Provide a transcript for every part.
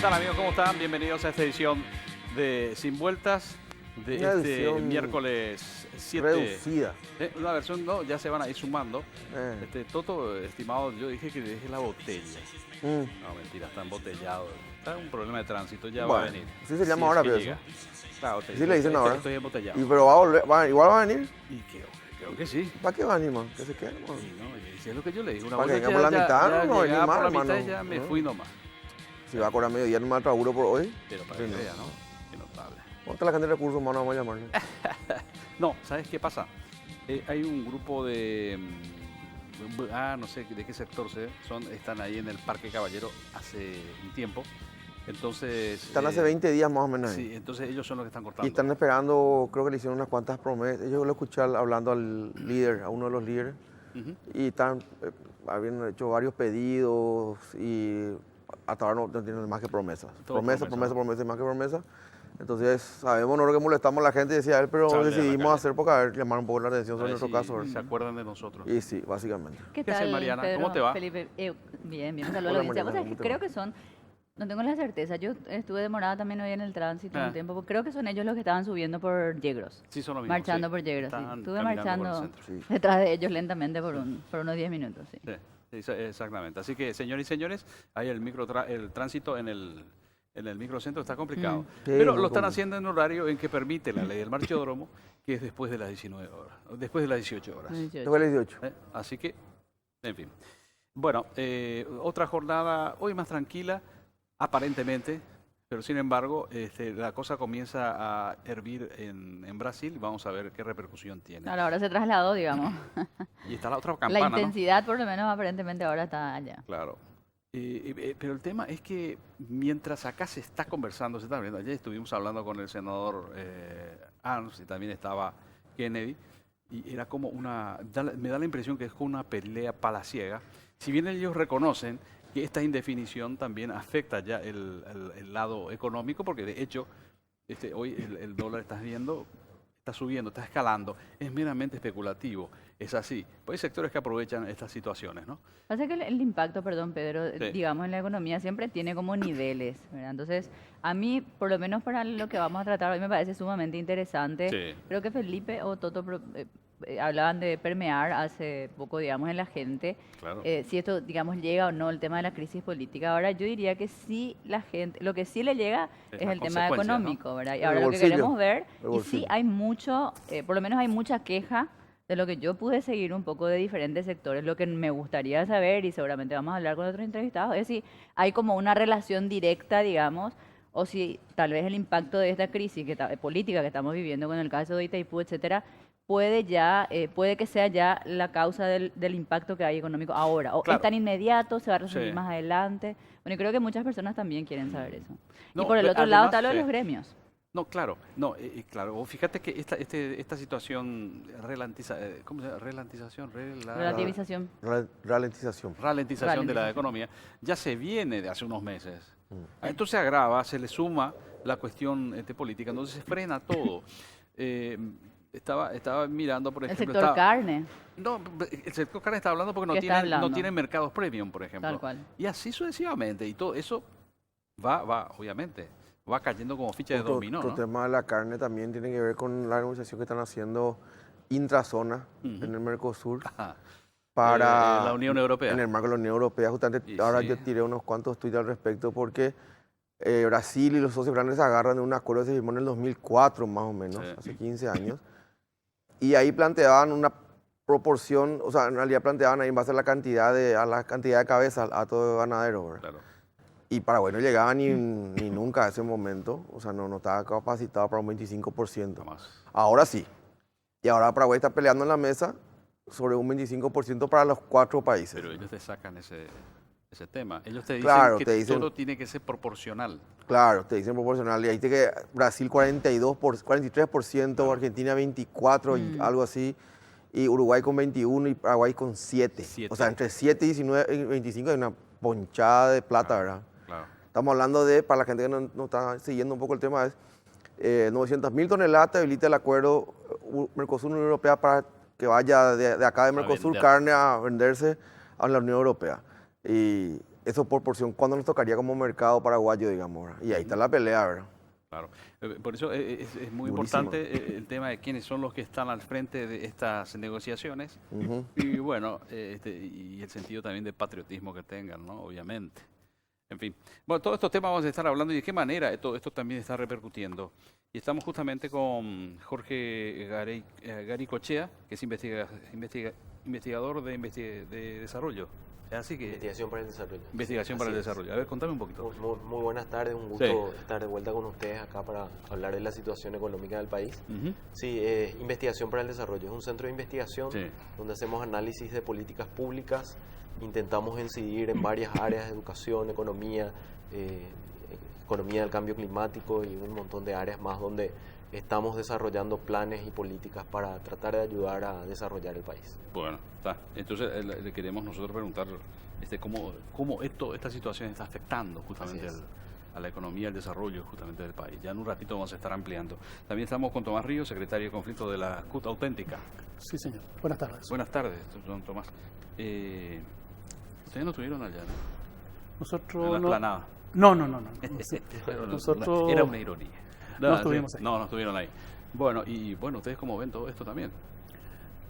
tal, amigos? ¿Cómo están? Bienvenidos a esta edición de Sin Vueltas de Una este edición miércoles 7. reducida. Una versión, no, ya se van a ir sumando. Eh. Toto, estimado, yo dije que deje la botella. Mm. No, mentira, está embotellado. Está un problema de tránsito, ya va a Bueno, venir. así se llama Si ahora, es que pero llega. Claro, te Sí digo, le dicen ahora. estoy embotellado. Pero va a volver, igual va a venir. Y creo que sí. ¿Para qué va a venir, man? Que se quede, man. Sí, no, y si es lo que yo le digo. Una Para que vuelta venga por la mitad, no venir llegaba más, por la mitad y hermano. ya me No. fui nomás. Si va a cobrar mediodía nomás trabajo por hoy. Pero para Sí, que no. vea, ¿no? Qué notable. ¿Cuánta la gente de recursos humanos vamos a llamarle? No, ¿sabes qué pasa? Hay un grupo de... no sé de qué sector están ahí en el Parque Caballero hace un tiempo. Entonces... Están hace 20 días más o menos ahí. Sí, entonces ellos son los que están cortando. Y están esperando, creo que le hicieron unas cuantas promesas. Yo lo escuché hablando al líder, a uno de los líderes. Ujú. Y están, habían hecho varios pedidos y hasta ahora no tienen más que promesas. Todo Promesa, promesa, promesa, ¿no? promesa y más que promesa. Entonces, sabemos nosotros que molestamos a la gente, decía él, pero Sale a la decidimos calle. hacer porque a ver, llamar un poco la atención A sobre ver nuestro si caso. se acuerdan de nosotros. Y sí, básicamente. ¿Qué ¿Qué haces, tal, Mariana? Pedro? ¿Cómo te va? Felipe, bien, un saludo a Hola, la audiencia. Mariana, Vos sabés ¿cómo que te creo va? que son, no tengo la certeza, yo estuve demorada también hoy en el tránsito Ah. un tiempo, porque creo que son ellos los que estaban subiendo por Yegros, Sí, son los mismos. marchando sí. por Yegros, sí. Están Estuve caminando por el marchando centro. Sí. detrás de ellos lentamente por unos 10 minutos, sí. Sí, exactamente. Así que, señores y señores, ahí el tránsito en el microcentro está complicado. Mm. Pero Sí, lo están como- haciendo en horario en que permite la ley del marchódromo, que es después de las 19 horas, después de las 18 horas. 18. Fue el 18. Así que, en fin. Bueno, otra jornada hoy más tranquila, aparentemente, pero sin embargo, la cosa comienza a hervir en Brasil. Vamos a ver qué repercusión tiene. Claro, ahora se trasladó, digamos. Y está la otra La campana, ¿no? intensidad, por lo menos aparentemente ahora está allá. Claro. Pero el tema es que mientras acá se está conversando, se está viendo, ayer estuvimos hablando con el senador Arns y también estaba Kennedy, y era como me da la impresión que es como una pelea palaciega. Si bien ellos reconocen que esta indefinición también afecta ya el lado económico, porque de hecho hoy el dólar estás viendo, está subiendo, está escalando, es meramente especulativo, es así. Pues hay sectores que aprovechan estas situaciones, ¿no? Pasa que el impacto, perdón, Pedro, Sí. digamos, en la economía siempre tiene como niveles, ¿verdad? Entonces, a mí, por lo menos para lo que vamos a tratar hoy, me parece sumamente interesante. Sí. Creo que Felipe o Toto hablaban de permear hace poco, digamos, en la gente. Claro. Si esto, digamos, llega o no el tema de la crisis política. Ahora, yo diría que sí, la gente, lo que sí le llega Es es la el tema consecuencia, ¿no? económico, ¿verdad? Y El ahora lo que bolsillo. queremos ver, El y sí bolsillo. hay mucho, por lo menos hay mucha queja de lo que yo pude seguir un poco de diferentes sectores. Lo que me gustaría saber, y seguramente vamos a hablar con otros entrevistados, es si hay como una relación directa, digamos, o si tal vez el impacto de esta crisis política que estamos viviendo con el caso de Itaipú, etcétera, puede que sea ya la causa del impacto que hay económico ahora. O Claro. es tan inmediato, se va a resolver Sí. más adelante. Bueno, y creo que muchas personas también quieren saber eso. No, y por el pero otro lado además, está lo de sí. los gremios. No, claro, no, claro. Vos fíjate que esta situación ¿cómo se llama? Relativización. Ralentización. Ralentización de la Ralentización. economía ya se viene de hace unos meses. Mm. Esto se agrava, se le suma la cuestión política, entonces se frena todo. Estaba mirando, por El ejemplo, sector carne, no, el sector carne está hablando porque ¿Qué está no hablando? tiene mercados premium, por ejemplo. tal cual. Y así sucesivamente, y todo eso obviamente, va cayendo como ficha de dominó, Otro ¿no? tema de la carne también tiene que ver con la negociación que están haciendo intrazona Ujú. en el Mercosur Ajá. para La Unión Europea. en el marco de la Unión Europea. Justamente Y ahora sí. yo tiré unos cuantos tweets al respecto porque Brasil y los socios grandes se agarran de un acuerdo que se firmó en el 2004 más o menos, Sí. hace 15 años. Y ahí planteaban una proporción, o sea, en realidad planteaban ahí en base a la cantidad de cabezas a todo ganadero, ¿verdad? Claro. Y Paraguay no llegaba ni nunca a ese momento, o sea, no estaba capacitado para un 25%. Jamás. Ahora sí. Y ahora Paraguay está peleando en la mesa sobre un 25% para los 4 países. Pero ellos te sacan ese tema. Ellos te dicen Claro, que te dicen- todo tiene que ser proporcional. Claro, te dicen proporcional. Y ahí te que Brasil 43%, Argentina 24% y algo así. Y Uruguay con 21% y Paraguay con 7%. 7. O sea, entre 7 y 19, y 25 hay una ponchada de plata, ¿verdad? Claro. Estamos hablando de, para la gente que no está siguiendo un poco el tema, es 900.000 toneladas habilita el acuerdo Mercosur-Unión Europea para que vaya de acá de Mercosur vender. carne a venderse a la Unión Europea. Y eso por porción, ¿cuándo nos tocaría como mercado paraguayo, digamos? ¿Verdad? Y ahí está la pelea, ¿verdad? Claro. Por eso es muy Durísimo. importante el tema de quiénes son los que están al frente de estas negociaciones Ujú. y bueno, y el sentido también de patriotismo que tengan, ¿no? Obviamente. En fin. Bueno, todos estos temas vamos a estar hablando y de qué manera esto también está repercutiendo. Y estamos justamente con Jorge Garicochea, que es investigador de desarrollo. Es así que... Investigación para el desarrollo. Investigación para el desarrollo. A ver, contame un poquito. Muy buenas tardes, un gusto estar de vuelta con ustedes acá para hablar de la situación económica del país. Ujú. Sí, Investigación para el Desarrollo es un centro de investigación donde hacemos análisis de políticas públicas, intentamos incidir en varias áreas, educación, economía, economía del cambio climático y un montón de áreas más donde estamos desarrollando planes y políticas para tratar de ayudar a desarrollar el país. Bueno, está. Entonces le queremos nosotros preguntar cómo esta situación está afectando justamente a la economía, al desarrollo justamente del país. Ya en un ratito vamos a estar ampliando. También estamos con Tomás Ríos, secretario de conflicto de la CUT Auténtica. Sí, señor. Buenas tardes. Buenas tardes, don Tomás. Ustedes no estuvieron allá, ¿no? Nosotros En la no... explanada. No. Pero Nosotros era una ironía. no estuvimos ahí. No estuvieron ahí. Bueno, ustedes cómo ven todo esto también.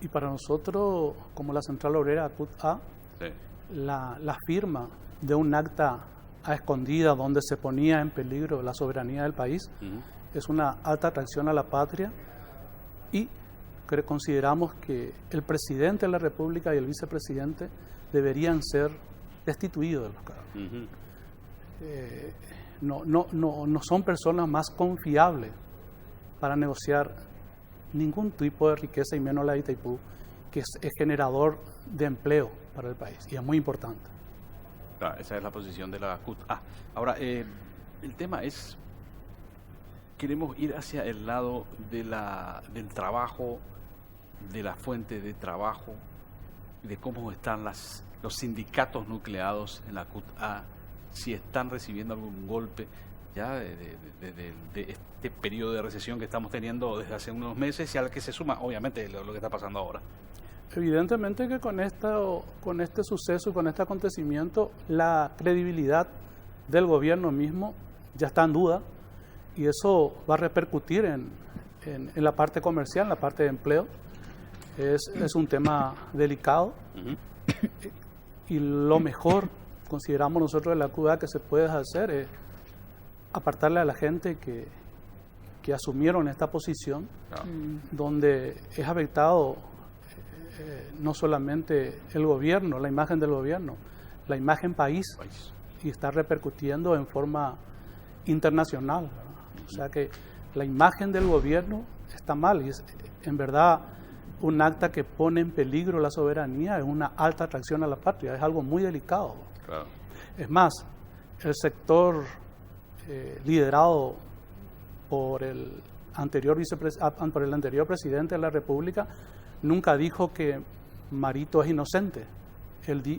Y para nosotros, como la Central Obrera CUT-A, Sí. la firma de un acta a escondida donde se ponía en peligro la soberanía del país Ujú. es una alta traición a la patria y consideramos que el presidente de la República y el vicepresidente deberían ser destituidos de los cargos. Ujú. No son personas más confiables para negociar ningún tipo de riqueza y menos la de Itaipú, que es generador de empleo para el país y es muy importante. Claro, esa es la posición de la CUT. Ahora, el tema es, queremos ir hacia el lado del trabajo, de la fuente de trabajo, de cómo están los sindicatos nucleados en la CUT-A, si están recibiendo algún golpe ya de este periodo de recesión que estamos teniendo desde hace unos meses y al que se suma, obviamente, lo que está pasando ahora. Evidentemente que con este suceso y con este acontecimiento, la credibilidad del gobierno mismo ya está en duda y eso va a repercutir en la parte comercial, en la parte de empleo. Es un tema delicado. Ujú. Y lo mejor, consideramos nosotros de la CUT-A, que se puede hacer es apartarle a la gente que asumieron esta posición, Claro. donde es afectado no solamente el gobierno, la imagen del gobierno, la imagen país, y está repercutiendo en forma internacional, ¿verdad? O sea que la imagen del gobierno está mal y es en verdad un acta que pone en peligro la soberanía, es una alta traición a la patria, es algo muy delicado. Claro. Es más, el sector liderado por el anterior presidente de la República nunca dijo que Marito es inocente.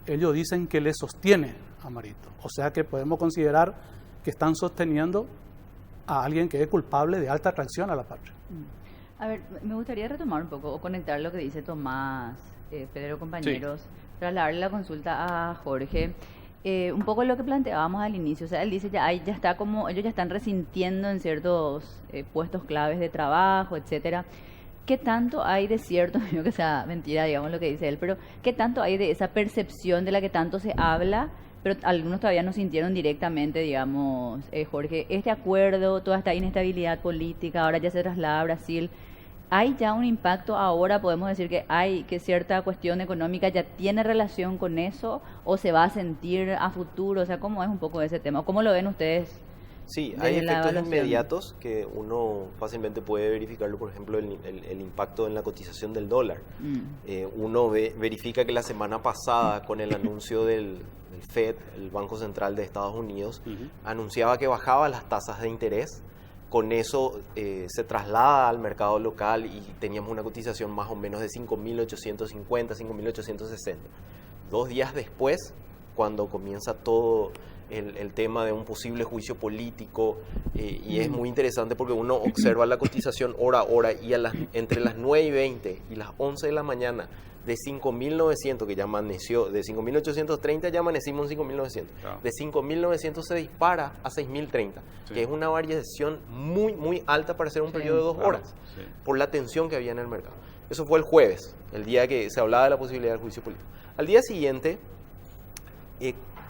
Ellos dicen que le sostiene a Marito. O sea que podemos considerar que están sosteniendo a alguien que es culpable de alta traición a la patria. A ver, me gustaría retomar un poco o conectar lo que dice Tomás, Pedro, compañeros, trasladarle la consulta a Jorge. Un poco lo que planteábamos al inicio, o sea, él dice ya está como, ellos ya están resintiendo en ciertos puestos claves de trabajo, etcétera. ¿Qué tanto hay de cierto, no que sea mentira, digamos lo que dice él, pero qué tanto hay de esa percepción de la que tanto se habla, pero algunos todavía no sintieron directamente, digamos, Jorge, este acuerdo, toda esta inestabilidad política, ahora ya se traslada a Brasil? ¿Hay ya un impacto ahora? ¿Podemos decir que cierta cuestión económica ya tiene relación con eso o se va a sentir a futuro? O sea, ¿cómo es un poco ese tema? ¿Cómo lo ven ustedes? Sí, hay desde la efectos evaluación? inmediatos que uno fácilmente puede verificarlo, por ejemplo, el impacto en la cotización del dólar. Uno verifica que la semana pasada, con el anuncio del FED, el Banco Central de Estados Unidos, anunciaba que bajaba las tasas de interés. Con eso se traslada al mercado local y teníamos una cotización más o menos de 5.850, 5.860. 2 días después, cuando comienza todo el tema de un posible juicio político, y es muy interesante porque uno observa la cotización hora a hora y entre las 9:20 y las 11 de la mañana, de 5.900 que ya amaneció, de 5.830 ya amanecimos en 5.900, Claro. de 5.900 se dispara a 6.030, Sí. que es una variación muy, muy alta para ser un Sí. periodo de 2 Claro, horas, sí. por la tensión que había en el mercado. Eso fue el jueves, el día que se hablaba de la posibilidad del juicio político. Al día siguiente,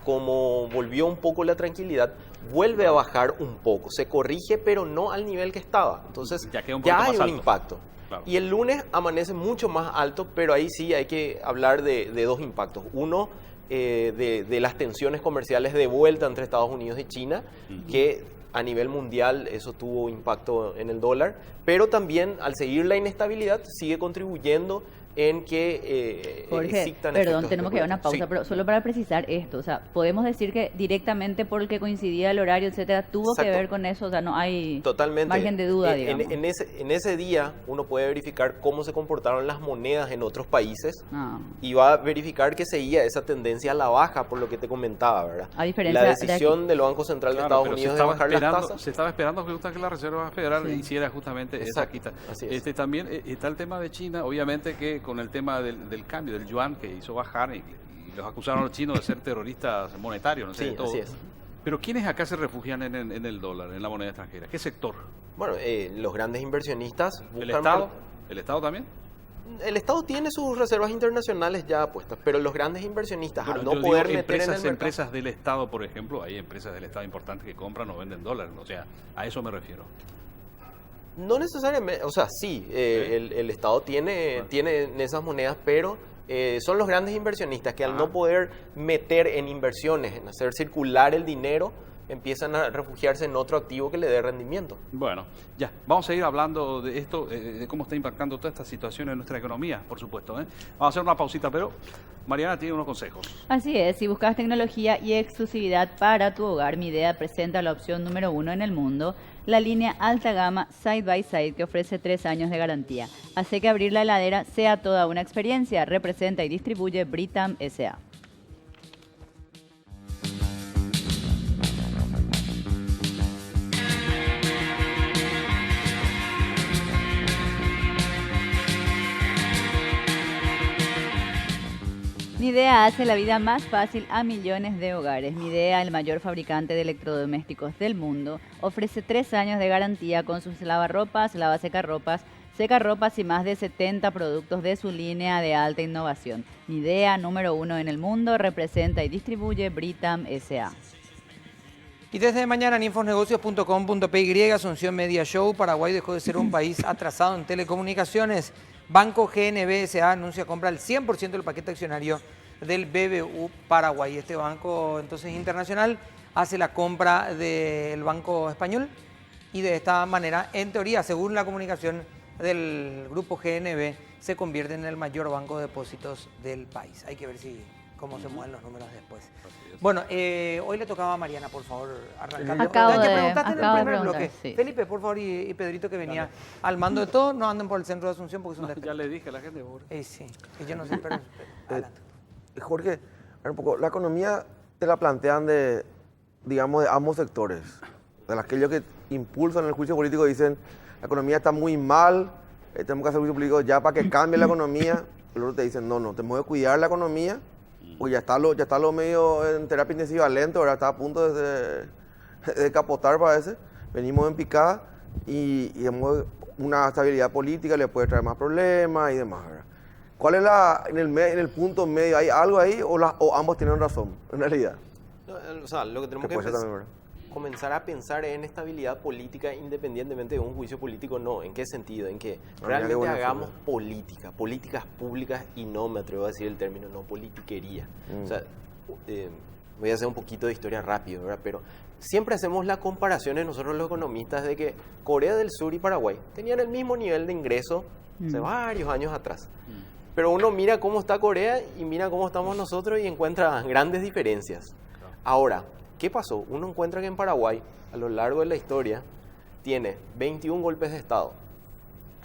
como volvió un poco la tranquilidad, vuelve a bajar un poco, se corrige, pero no al nivel que estaba. Entonces Ya queda un poquito hay más un alto. impacto. Claro. Y el lunes amanece mucho más alto, pero ahí sí hay que hablar de dos impactos. Uno, de las tensiones comerciales de vuelta entre Estados Unidos y China, que a nivel mundial eso tuvo impacto en el dólar, pero también al seguir la inestabilidad sigue contribuyendo en que Jorge, existan perdón, efectos tenemos que ir a una pausa, especulativos. pero solo para precisar esto, o sea, podemos decir que directamente porque coincidía el horario, etcétera, tuvo que Exacto. ver con eso, o sea, no hay Totalmente. margen de duda, En- digamos. en ese día uno puede verificar cómo se comportaron las monedas en otros países Ah. y va a verificar que seguía esa tendencia a la baja, por lo que te comentaba, ¿verdad? A diferencia la de decisión del Banco Central de Claro, Estados pero Unidos de bajar las tasas. se estaba esperando que la Reserva Federal Sí. hiciera justamente esa Exacto, quita. así es. También está el tema de China, obviamente que con el tema del cambio del yuan que hizo bajar y los acusaron a los chinos de ser terroristas monetarios, no sé, Sí, de todo. así es. Pero ¿quiénes acá se refugian en el dólar, en la moneda extranjera? ¿Qué sector? Bueno, los grandes inversionistas buscan... ¿El Estado? ¿El Estado también? El Estado tiene sus reservas internacionales ya puestas, pero los grandes inversionistas, Bueno, al yo no digo poder meter en el empresas, mercado... empresas del Estado, por ejemplo, hay empresas del Estado importantes que compran o venden dólares, o sea, a eso me refiero. No necesariamente, o sea, sí, el Estado tiene esas monedas, pero son los grandes inversionistas que al Ajá. no poder meter en inversiones, en hacer circular el dinero, empiezan a refugiarse en otro activo que le dé rendimiento. Bueno, ya, vamos a seguir hablando de esto, de cómo está impactando toda esta situación en nuestra economía, por supuesto. Vamos a hacer una pausita, pero Mariana tiene unos consejos. Así es, si buscas tecnología y exclusividad para tu hogar, Midea presenta la opción número 1 en el mundo, la línea alta gama Side by Side que ofrece 3 años de garantía. Hace que abrir la heladera sea toda una experiencia. Representa y distribuye Britam S.A. Midea hace la vida más fácil a millones de hogares. Midea, el mayor fabricante de electrodomésticos del mundo, ofrece 3 años de garantía con sus lavarropas, lavasecarropas, secarropas y más de 70 productos de su línea de alta innovación. Midea, número 1 en el mundo, representa y distribuye Britam S.A. Y desde mañana en infosnegocios.com.py, Asunción Media Show, Paraguay dejó de ser un país atrasado en telecomunicaciones. Banco GNB S.A. anuncia compra el 100% del paquete accionario del BBU Paraguay. Este banco entonces internacional hace la compra del Banco Español y de esta manera, en teoría, según la comunicación del grupo GNB, se convierte en el mayor banco de depósitos del país. Hay que ver cómo se mueven los números después. Bueno, hoy le tocaba a Mariana, por favor, arrancar. Acabo La que de- preguntaste en el acabo de primer preguntar, bloque. sí. Felipe, por favor, y Pedrito, que venía al mando de todo, no anden por el centro de Asunción porque son Ya le dije a la gente, pobre. sí, y yo no sé, pero adelante. Jorge, a ver un poco, la economía te la plantean digamos, de ambos sectores. De aquellos que impulsan el juicio político dicen, la economía está muy mal, tenemos que hacer juicio político ya para que cambie la economía. Y luego te dicen, no, tenemos que cuidar la economía, porque ya está lo medio en terapia intensiva lento, ¿verdad? Está a punto de capotar, parece. Venimos en picada y digamos, una estabilidad política le puede traer más problemas y demás, ¿verdad? ¿Cuál es en el punto medio? ¿Hay algo ahí o ambos tienen razón, en realidad? No, o sea, lo que tenemos que puede ser también, ¿verdad? comenzar a pensar en estabilidad política independientemente de un juicio político, no. ¿En qué sentido? En que realmente buena hagamos forma. políticas públicas y no, me atrevo a decir el término, no politiquería. O sea, voy a hacer un poquito de historia rápido, ¿verdad? Pero siempre hacemos las comparaciones nosotros los economistas de que Corea del Sur y Paraguay tenían el mismo nivel de ingreso hace varios años atrás. Pero uno mira cómo está Corea y mira cómo estamos nosotros y encuentra grandes diferencias. Ahora, ¿qué pasó? Uno encuentra que en Paraguay, a lo largo de la historia, tiene 21 golpes de Estado,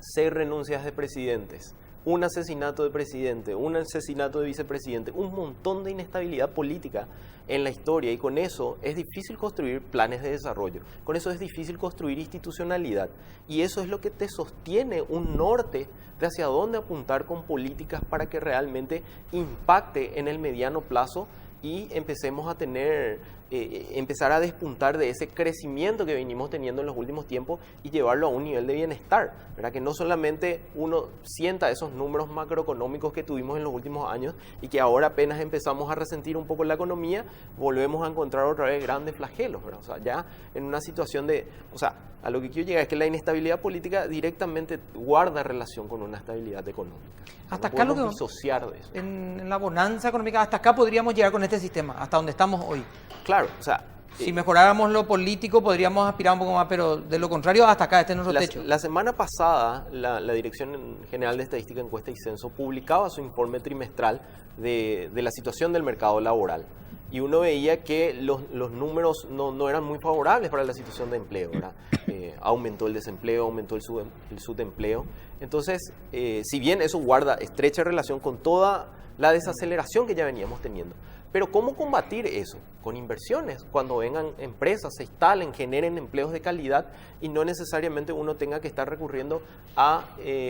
6 renuncias de presidentes, un asesinato de presidente, un asesinato de vicepresidente, un montón de inestabilidad política en la historia, y con eso es difícil construir planes de desarrollo, con eso es difícil construir institucionalidad, y eso es lo que te sostiene un norte de hacia dónde apuntar con políticas para que realmente impacte en el mediano plazo y empecemos a empezar a despuntar de ese crecimiento que venimos teniendo en los últimos tiempos y llevarlo a un nivel de bienestar, ¿verdad? Que no solamente uno sienta esos números macroeconómicos que tuvimos en los últimos años y que ahora apenas empezamos a resentir un poco la economía, volvemos a encontrar otra vez grandes flagelos, ¿verdad? O sea, ya en una situación a lo que quiero llegar es que la inestabilidad política directamente guarda relación con una estabilidad económica. Hasta No acá lo podemos que disociar de eso. en la bonanza económica, hasta acá podríamos llegar con este sistema, hasta donde estamos hoy. Claro, o sea, Si mejoráramos lo político, podríamos aspirar un poco más, pero de lo contrario, hasta acá, este es nuestro techo. la semana pasada, la Dirección General de Estadística, Encuesta y Censo publicaba su informe trimestral de la situación del mercado laboral. Y uno veía que los números no eran muy favorables para la situación de empleo, ¿verdad? Aumentó el desempleo, aumentó el subempleo. Entonces, si bien eso guarda estrecha relación con toda la desaceleración que ya veníamos teniendo, pero ¿cómo combatir eso? Con inversiones, cuando vengan empresas, se instalen, generen empleos de calidad y no necesariamente uno tenga que estar recurriendo a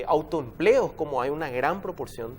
autoempleos, como hay una gran proporción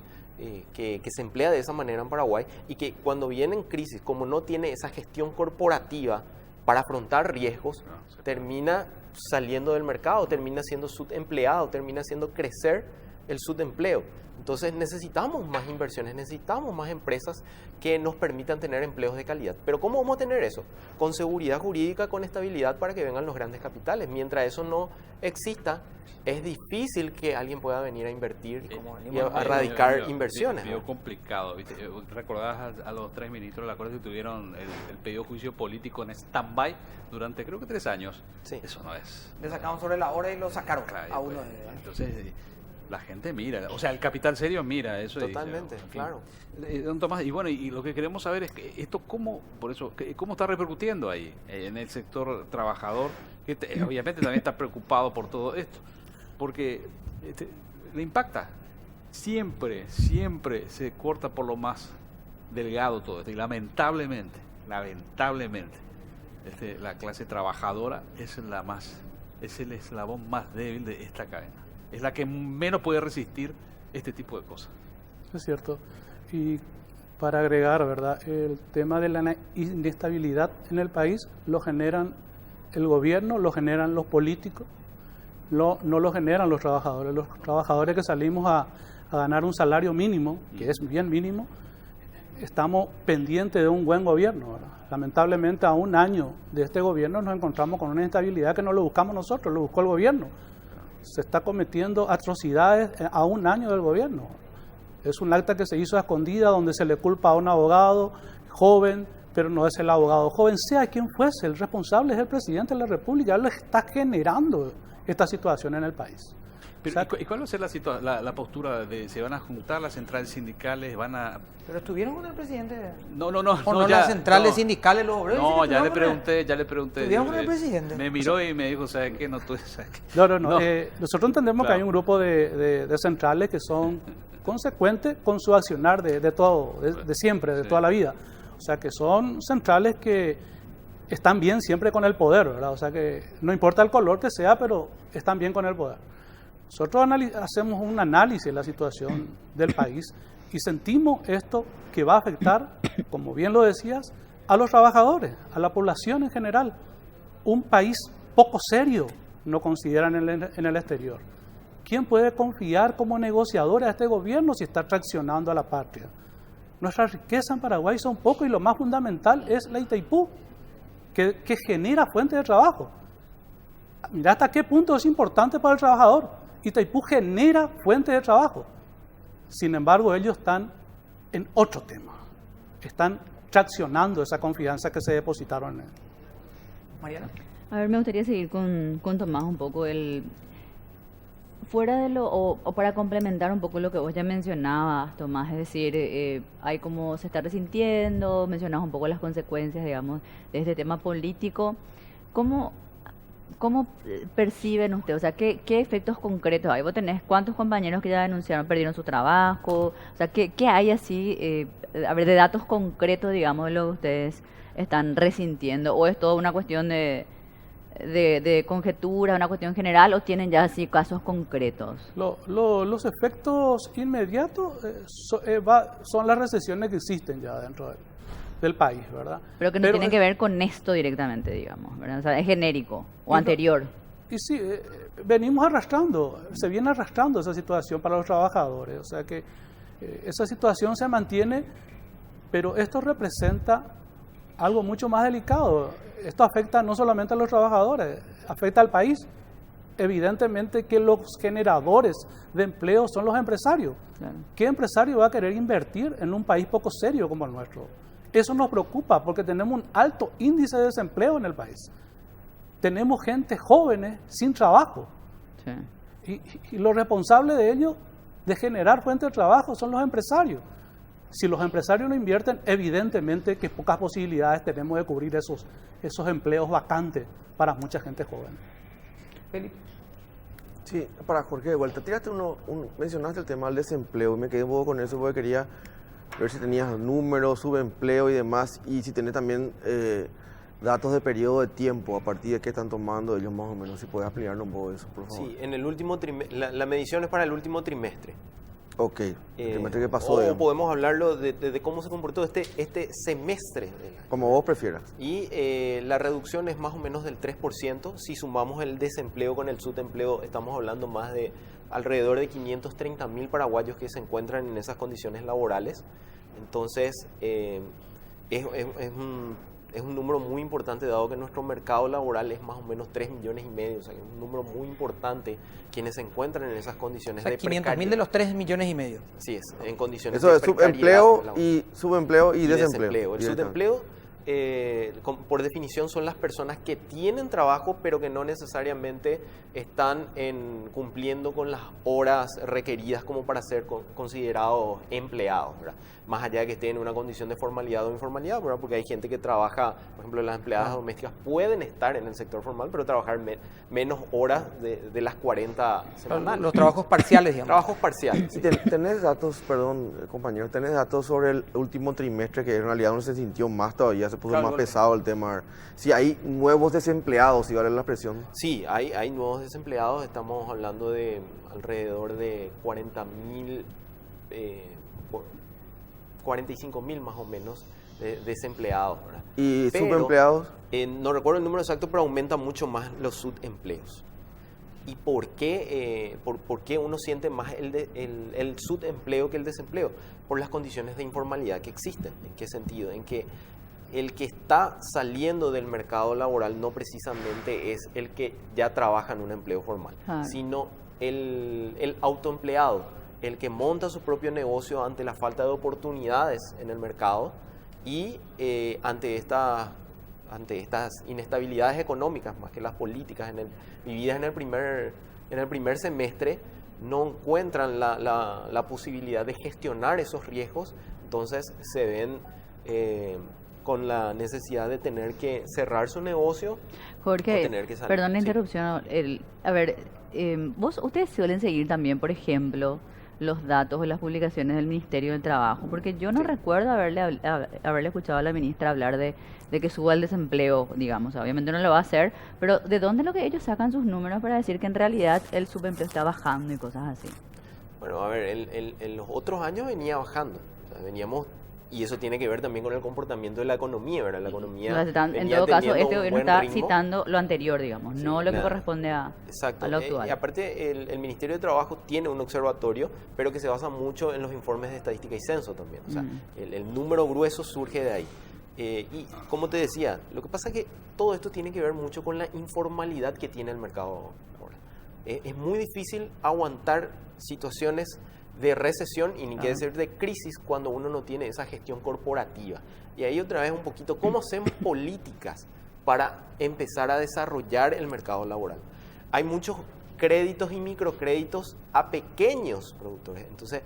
que se emplea de esa manera en Paraguay, y que cuando viene en crisis, como no tiene esa gestión corporativa para afrontar riesgos, termina saliendo del mercado, termina siendo subempleado, termina haciendo crecer el subempleo. Entonces necesitamos más inversiones, necesitamos más empresas que nos permitan tener empleos de calidad. Pero ¿cómo vamos a tener eso? Con seguridad jurídica, con estabilidad para que vengan los grandes capitales. Mientras eso no exista, es difícil que alguien pueda venir a invertir y a radicar inversiones. Es medio complicado, ¿viste? ¿Recordás a los 3 ministros de la Corte que tuvieron el pedido de juicio político en stand-by durante creo que 3 años? Sí. Eso no es. Le sacaron sobre la hora y lo sacaron Claro, a uno. entonces, la gente mira, o sea, el capital serio mira eso. Totalmente, y dice, claro. Don Tomás, y bueno, y lo que queremos saber es que esto cómo está repercutiendo ahí, en el sector trabajador, que obviamente también está preocupado por todo esto, porque le impacta. Siempre se corta por lo más delgado todo esto, y lamentablemente, la clase trabajadora es el eslabón más débil de esta cadena. Es la que menos puede resistir este tipo de cosas. Es cierto. Y para agregar, ¿verdad? El tema de la inestabilidad en el país lo generan el gobierno, lo generan los políticos, no lo generan los trabajadores. Los trabajadores que salimos a ganar un salario mínimo, que es bien mínimo, estamos pendientes de un buen gobierno, ¿verdad? Lamentablemente, a un año de este gobierno nos encontramos con una inestabilidad que no lo buscamos nosotros, lo buscó el gobierno. Se está cometiendo atrocidades a un año del gobierno. Es un acta que se hizo a escondida, donde se le culpa a un abogado joven, pero no es el abogado joven, sea quien fuese, el responsable es el presidente de la República. Él está generando esta situación en el país. Pero, ¿y cuál va a ser la postura de se van a juntar las centrales sindicales, van a...? Pero estuvieron con el presidente. No, ¿O no las centrales sindicales, los obreros? No, ya le pregunté. ¿Estuvieron con el presidente? Me miró y me dijo, ¿sabes qué? ¿Sabes qué? No. Nosotros entendemos que hay un grupo de centrales que son consecuentes con su accionar de siempre, de toda la vida. O sea, que son centrales que están bien siempre con el poder, ¿verdad? O sea, que no importa el color que sea, pero están bien con el poder. Nosotros hacemos un análisis de la situación del país y sentimos esto que va a afectar, como bien lo decías, a los trabajadores, a la población en general. Un país poco serio no consideran en el exterior. ¿Quién puede confiar como negociador a este gobierno si está traicionando a la patria? Nuestra riqueza en Paraguay son poco y lo más fundamental es la Itaipú, que genera fuentes de trabajo. Mira hasta qué punto es importante para el trabajador. Itaipú genera fuentes de trabajo. Sin embargo, ellos están en otro tema. Están traccionando esa confianza que se depositaron en él. Mariana. A ver, me gustaría seguir con Tomás un poco fuera de o para complementar un poco lo que vos ya mencionabas, Tomás, es decir, hay como se está resintiendo, mencionabas un poco las consecuencias, digamos, de este tema político. ¿Cómo ¿cómo perciben ustedes? O sea, ¿qué efectos concretos hay? ¿Vos tenés cuántos compañeros que ya denunciaron, perdieron su trabajo? O sea, ¿qué hay así, a ver, de datos concretos, digamos, de lo que ustedes están resintiendo? ¿O es todo una cuestión de conjetura, una cuestión general, o tienen ya así casos concretos? Los efectos inmediatos son las recesiones que existen ya dentro del país, ¿verdad? Pero que no tienen que ver con esto directamente, digamos, ¿verdad? O sea, es genérico o anterior. Y sí, se viene arrastrando esa situación para los trabajadores, o sea que esa situación se mantiene, pero esto representa algo mucho más delicado. Esto afecta no solamente a los trabajadores, afecta al país. Evidentemente que los generadores de empleo son los empresarios. Claro. ¿Qué empresario va a querer invertir en un país poco serio como el nuestro? Eso nos preocupa porque tenemos un alto índice de desempleo en el país. Tenemos gente jóvenes sin trabajo. Sí. Y los responsables de ello, de generar fuentes de trabajo, son los empresarios. Si los empresarios no invierten, evidentemente que pocas posibilidades tenemos de cubrir esos empleos vacantes para mucha gente joven. Felipe. Sí, para Jorge de vuelta, mencionaste el tema del desempleo y me quedé un poco con eso porque quería ver si tenías números, subempleo y demás, y si tenés también datos de periodo de tiempo, a partir de qué están tomando ellos más o menos, si puedes ampliarnos un poco de eso, por favor. Sí, en el último la medición es para el último trimestre. Ok, el trimestre que pasó. O podemos hablarlo de cómo se comportó este semestre del año. Como vos prefieras. Y la reducción es más o menos del 3%. Si sumamos el desempleo con el subempleo, estamos hablando más de alrededor de 530.000 paraguayos que se encuentran en esas condiciones laborales. Entonces, es un número muy importante, dado que nuestro mercado laboral es más o menos 3,5 millones, o sea, que es un número muy importante quienes se encuentran en esas condiciones. O sea, de 500.000 de los 3,5 millones. Así es, en condiciones Eso de es subempleo precariedad, subempleo y desempleo. El subempleo, por definición, son las personas que tienen trabajo, pero que no necesariamente están cumpliendo con las horas requeridas como para ser considerados empleados, ¿verdad? Más allá de que estén en una condición de formalidad o informalidad, ¿verdad? Porque hay gente que trabaja, por ejemplo, las empleadas domésticas pueden estar en el sector formal, pero trabajar menos horas de las 40 semanales. Los trabajos parciales, digamos. Trabajos parciales. Sí. ¿Tenés datos, perdón, compañero, tenés datos sobre el último trimestre, que en realidad no se sintió más todavía, se puso más pesado el tema? Si hay nuevos desempleados, si vale la expresión. Sí, hay nuevos desempleados, estamos hablando de alrededor de 40.000, 45.000 más o menos de desempleados, ¿verdad? ¿Y pero, subempleados? No recuerdo el número exacto, pero aumenta mucho más los subempleos. ¿Y por qué uno siente más el subempleo que el desempleo? Por las condiciones de informalidad que existen. ¿En qué sentido? En que el que está saliendo del mercado laboral no precisamente es el que ya trabaja en un empleo formal, sino el autoempleado, el que monta su propio negocio ante la falta de oportunidades en el mercado y ante estas inestabilidades económicas, más que las políticas vividas en el primer semestre, no encuentran la posibilidad de gestionar esos riesgos, entonces se ven con la necesidad de tener que cerrar su negocio. Jorge, o tener que salir. Perdón la interrupción. A ver, ustedes suelen seguir también, por ejemplo, los datos o las publicaciones del Ministerio del Trabajo, porque yo no recuerdo haberle escuchado a la ministra hablar de que suba el desempleo, digamos. Obviamente no lo va a hacer, pero ¿de dónde es lo que ellos sacan sus números para decir que en realidad el subempleo está bajando y cosas así? Bueno, a ver, en los otros años venía bajando. O sea, veníamos, y eso tiene que ver también con el comportamiento de la economía, ¿verdad? La economía en todo caso, este gobierno está citando lo anterior, digamos, sí, no lo que corresponde a lo actual. Y aparte, el Ministerio de Trabajo tiene un observatorio, pero que se basa mucho en los informes de estadística y censo también. O sea, el número grueso surge de ahí. Y como te decía, lo que pasa es que todo esto tiene que ver mucho con la informalidad que tiene el mercado ahora. Es muy difícil aguantar situaciones de recesión y ni qué decir de crisis cuando uno no tiene esa gestión corporativa. Y ahí otra vez un poquito, ¿cómo hacemos políticas para empezar a desarrollar el mercado laboral? Hay muchos créditos y microcréditos a pequeños productores. Entonces,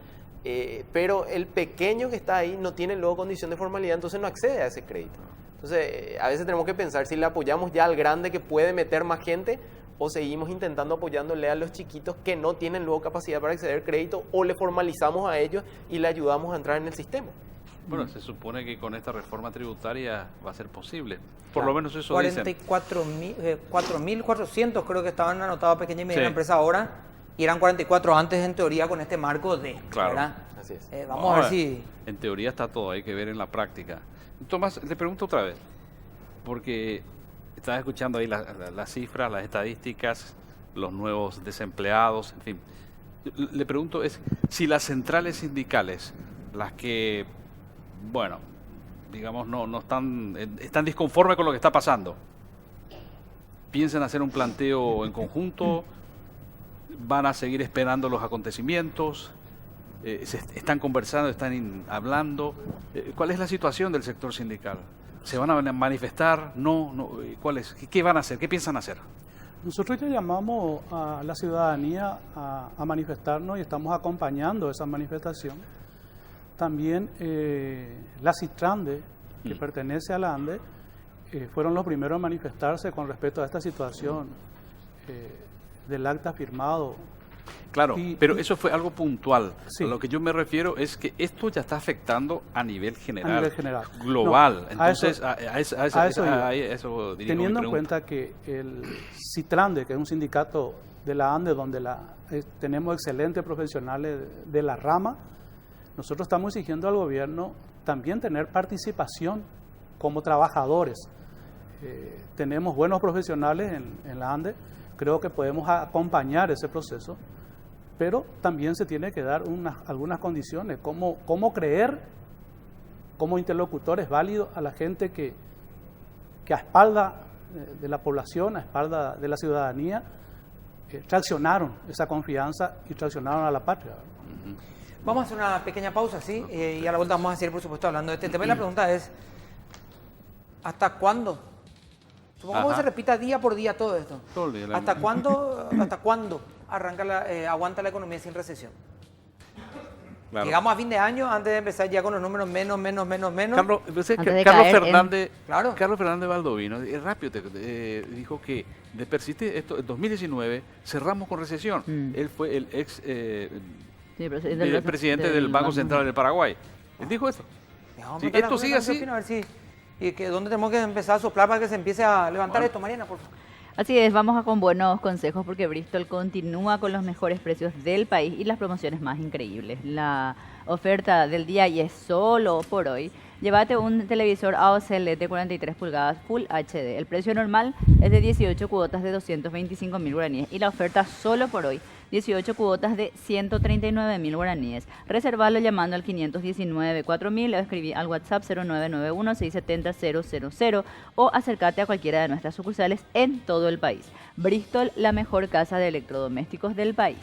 pero el pequeño que está ahí no tiene luego condición de formalidad, entonces no accede a ese crédito. Entonces, a veces tenemos que pensar si le apoyamos ya al grande que puede meter más gente o seguimos intentando apoyándole a los chiquitos que no tienen luego capacidad para acceder al crédito, o le formalizamos a ellos y le ayudamos a entrar en el sistema. Bueno, se supone que con esta reforma tributaria va a ser posible. Por Claro. lo menos eso dicen. 4.400 creo que estaban anotados pequeñas y medianas Sí. empresas ahora, y eran 44 antes en teoría con este marco de, Claro. ¿verdad? Así es. Vamos a ver si... En teoría está todo, hay que ver en la práctica. Tomás, le pregunto otra vez, porque estaba escuchando ahí las cifras, las estadísticas, los nuevos desempleados, en fin. Le pregunto es si las centrales sindicales, las que, bueno, digamos, no están disconformes con lo que está pasando, piensan hacer un planteo en conjunto, van a seguir esperando los acontecimientos, están conversando, están hablando. ¿Cuál es la situación del sector sindical? ¿Se van a manifestar? No, ¿cuál es? ¿Qué van a hacer? ¿Qué piensan hacer? Nosotros ya llamamos a la ciudadanía a manifestarnos y estamos acompañando esa manifestación. También la Citrande, que pertenece a la ANDE, fueron los primeros a manifestarse con respecto a esta situación del acta firmado. Claro, Y- pero y- eso fue algo puntual. Sí. A lo que yo me refiero es que esto ya está afectando a nivel general, A nivel general. global. No, a Entonces, eso- a eso iba. eso diría Teniendo mi en pregunta. cuenta que el Citrande, que es un sindicato de la ANDE, donde tenemos excelentes profesionales de la rama, nosotros estamos exigiendo al gobierno también tener participación como trabajadores. Tenemos buenos profesionales en la ANDE, creo que podemos acompañar ese proceso, pero también se tiene que dar algunas condiciones, cómo creer como interlocutores válidos a la gente que a espalda de la población, a espalda de la ciudadanía, traccionaron esa confianza y traccionaron a la patria. Vamos a hacer una pequeña pausa, ¿sí? Y a la vuelta vamos a seguir, por supuesto, hablando de este tema. Y la pregunta es, ¿hasta cuándo? Supongamos que Ajá. se repita día por día todo esto. Todo el día, ¿Hasta cuándo aguanta la economía sin recesión? Claro. Llegamos a fin de año antes de empezar ya con los números menos. Carlos, pues es que Antes de Carlos caer en- Fernández, Claro. Carlos Fernández Baldovino, rápido dijo que de persiste esto, en 2019 cerramos con recesión. Él fue el ex Sí, presidente del Banco Central del Paraguay. Él dijo eso. Vamos a Si preguntarle esto a sigue Julián así, qué opina, a ver si... Y que dónde tenemos que empezar a soplar para que se empiece a levantar esto, Mariana, por favor. Así es, vamos con buenos consejos porque Bristol continúa con los mejores precios del país y las promociones más increíbles. La oferta del día y es solo por hoy. Llévate un televisor AOC LED de 43 pulgadas Full HD. El precio normal es de 18 cuotas de 225.000 guaraníes y la oferta solo por hoy, 18 cuotas de 139.000 guaraníes. Reservalo llamando al 519-4000 o escribí al WhatsApp 0991-670-000 o acércate a cualquiera de nuestras sucursales en todo el país. Bristol, la mejor casa de electrodomésticos del país.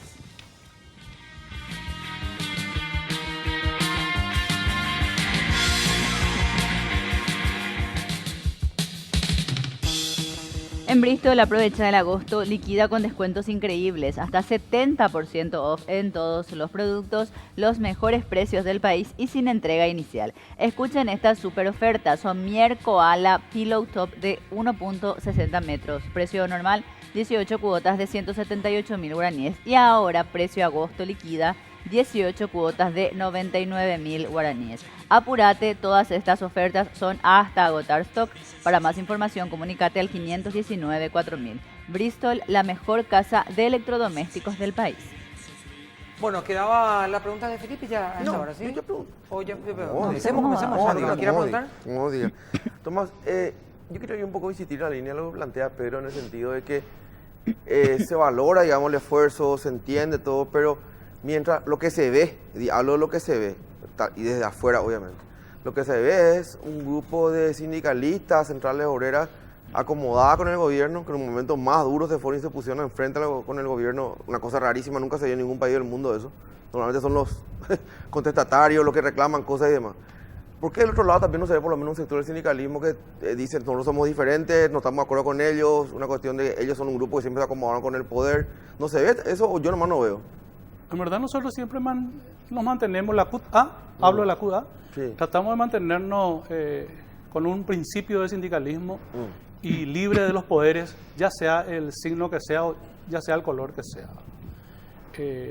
En Bristol aprovecha el agosto, liquida con descuentos increíbles, hasta 70% off en todos los productos, los mejores precios del país y sin entrega inicial. Escuchen esta super oferta, Somier Koala Pillow Top de 1.60 metros, precio normal 18 cuotas de 178.000 guaraníes y ahora precio agosto liquida 18 cuotas de 99.000 guaraníes. Apúrate, todas estas ofertas son hasta agotar stock. Para más información, comunícate al 519-4000. Bristol, la mejor casa de electrodomésticos del país. Bueno, quedaba la pregunta de Felipe ya a esta hora, ¿sí? yo ya pregunto. O ya, pero No, comencemos, no, ya, ¿lo quiere preguntar? Como diga. Tomás, yo quería un poco insistir en la línea de lo que plantea Pedro en el sentido de que se valora, digamos, el esfuerzo, se entiende todo, pero mientras lo que se ve, hablo de lo que se ve, y desde afuera obviamente, lo que se ve es un grupo de sindicalistas, centrales obreras, acomodadas con el gobierno, que en un momento más duro se fueron y se pusieron enfrente con el gobierno, una cosa rarísima, nunca se vio en ningún país del mundo eso. Normalmente son los contestatarios los que reclaman cosas y demás. ¿Por qué del otro lado también no se ve por lo menos un sector del sindicalismo que dice nosotros somos diferentes, no estamos de acuerdo con ellos, una cuestión de ellos son un grupo que siempre se acomodaron con el poder? No se ve eso, o yo nomás no veo. En verdad nosotros siempre nos mantenemos, la CUT-A, hablo de la CUT-A, Sí. tratamos de mantenernos con un principio de sindicalismo y libre de los poderes, ya sea el signo que sea, o ya sea el color que sea.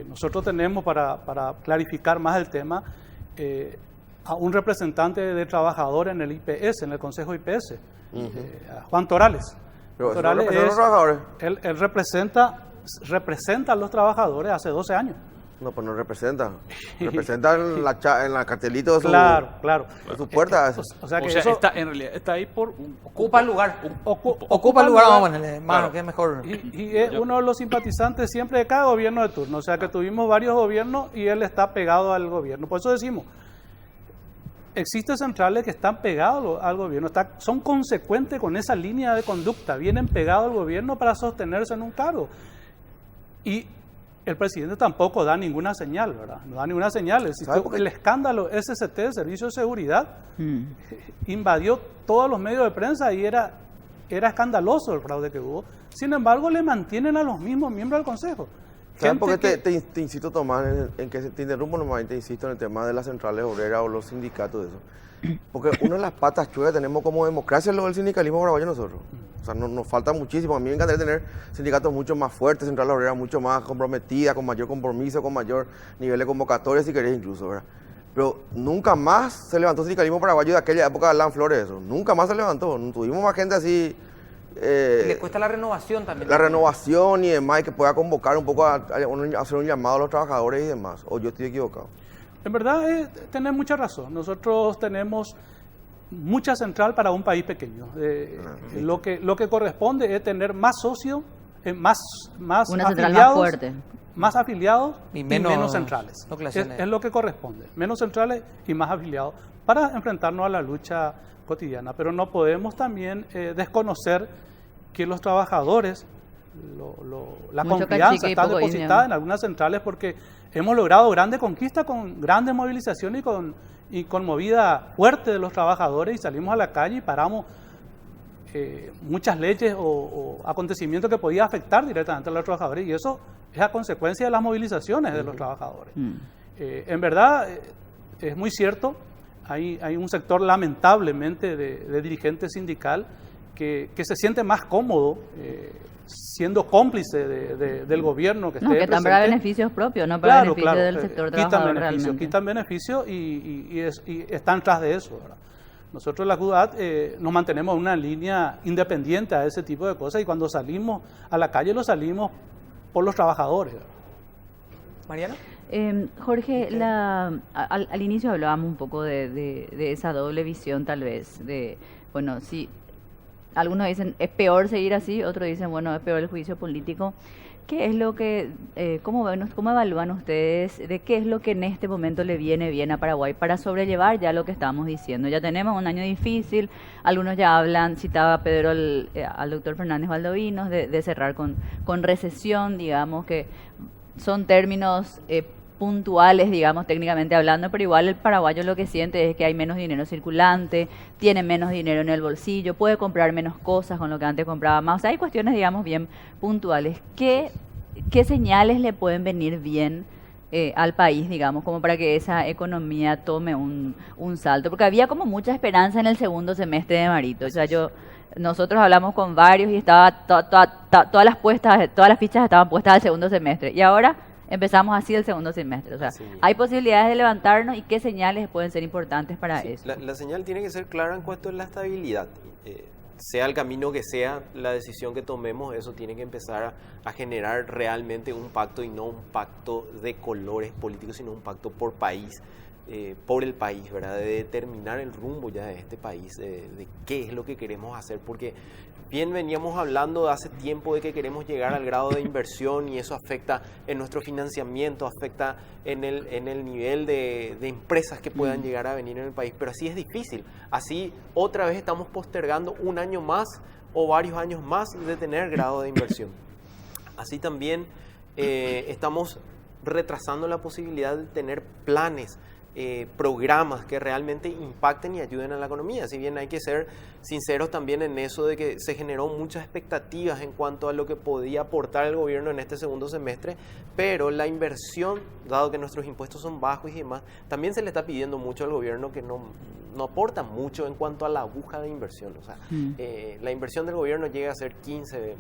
Nosotros tenemos, para clarificar más el tema, a un representante de trabajadores en el IPS, en el Consejo IPS, a Juan Torales. Pero Juan eso no Torales representa a los trabajadores. él representa a los trabajadores hace 12 años. No, pues no representa. Representa en la cartelito de su, Claro. de su puerta. Eso. O sea que O sea, eso, en realidad está ahí por un... Ocupa el lugar. ocupa Ocupa el lugar, vamos a ponerle, hermano, que es mejor. y es uno de los simpatizantes siempre de cada gobierno de turno. O sea que tuvimos varios gobiernos y él está pegado al gobierno. Por eso decimos, existen centrales que están pegados al gobierno, son consecuentes con esa línea de conducta, vienen pegados al gobierno para sostenerse en un cargo. Y el presidente tampoco da ninguna señal, ¿verdad? No da ninguna señal. El escándalo SST, Servicio de Seguridad, invadió todos los medios de prensa y era escandaloso el fraude que hubo. Sin embargo, le mantienen a los mismos miembros del Consejo. ¿Sabes por qué te insisto, Tomás, en que te interrumpo nomás y te insisto en el tema de las centrales obreras o los sindicatos de eso? Porque una de las patas chuecas que tenemos como democracia es lo del sindicalismo paraguayo nosotros. O sea, nos falta muchísimo. A mí me encantaría tener sindicatos mucho más fuertes, centrales obreras mucho más comprometidas, con mayor compromiso, con mayor nivel de convocatoria, si querés incluso, ¿verdad? Pero nunca más se levantó el sindicalismo paraguayo de aquella época de Alan Flores, eso. Nunca más se levantó. No tuvimos más gente así... Le cuesta la renovación también. La renovación y demás, y que pueda convocar un poco a hacer un llamado a los trabajadores y demás. ¿O yo estoy equivocado? En verdad, tenés mucha razón. Nosotros tenemos mucha central para un país pequeño. Lo que corresponde es tener más socios, más Una central afiliados, más fuerte. más afiliados Y y menos menos centrales. nucleaciones. Es lo que corresponde. Menos centrales y más afiliados para enfrentarnos a la lucha cotidiana. Pero no podemos también desconocer que los trabajadores, la Mucho confianza cacique y está poco depositada indio. en algunas centrales porque hemos logrado grandes conquistas con grandes movilizaciones y con movida fuerte de los trabajadores y salimos a la calle y paramos muchas leyes o acontecimientos que podían afectar directamente a los trabajadores y eso es a consecuencia de las movilizaciones de los trabajadores. En verdad, es muy cierto, hay un sector lamentablemente de dirigente sindical que se siente más cómodo siendo cómplice del gobierno que esté Que están para presente. beneficios propios, no para beneficios del sector trabajador Quitan beneficios y están tras de eso, ¿verdad? Nosotros la CUDAT nos mantenemos en una línea independiente a ese tipo de cosas y cuando salimos a la calle lo salimos por los trabajadores, ¿verdad? Mariana. Jorge, al inicio hablábamos un poco de esa doble visión tal vez, de, bueno, sí, algunos dicen es peor seguir así, otros dicen, bueno, es peor el juicio político. ¿Qué es lo que, cómo evalúan ustedes de qué es lo que en este momento le viene bien a Paraguay para sobrellevar ya lo que estamos diciendo? Ya tenemos un año difícil, algunos ya hablan, citaba Pedro al doctor Fernández Valdovinos, de cerrar con recesión, digamos, que son términos puntuales, digamos, técnicamente hablando, pero igual el paraguayo lo que siente es que hay menos dinero circulante, tiene menos dinero en el bolsillo, puede comprar menos cosas con lo que antes compraba más. O sea, hay cuestiones, digamos, bien puntuales. ¿Qué señales le pueden venir bien al país, digamos, como para que esa economía tome un salto? Porque había como mucha esperanza en el segundo semestre de Marito. O sea, nosotros hablamos con varios y estaba todas las fichas estaban puestas al segundo semestre. Y ahora empezamos así el segundo semestre. O sea, hay posibilidades de levantarnos y qué señales pueden ser importantes para eso. La señal tiene que ser clara en cuanto a la estabilidad. Sea el camino que sea la decisión que tomemos, eso tiene que empezar a generar realmente un pacto y no un pacto de colores políticos, sino un pacto por país, por el país, ¿verdad? De determinar el rumbo ya de este país, de qué es lo que queremos hacer, porque bien veníamos hablando hace tiempo de que queremos llegar al grado de inversión y eso afecta en nuestro financiamiento, afecta en el nivel de empresas que puedan llegar a venir en el país, pero así es difícil, así otra vez estamos postergando un año más o varios años más de tener grado de inversión. Así también estamos retrasando la posibilidad de tener planes programas que realmente impacten y ayuden a la economía. Si bien hay que ser sinceros también en eso de que se generó muchas expectativas en cuanto a lo que podía aportar el gobierno en este segundo semestre, pero la inversión, dado que nuestros impuestos son bajos y demás, también se le está pidiendo mucho al gobierno que no aporta mucho en cuanto a la aguja de inversión. O sea, la inversión del gobierno llega a ser 15%,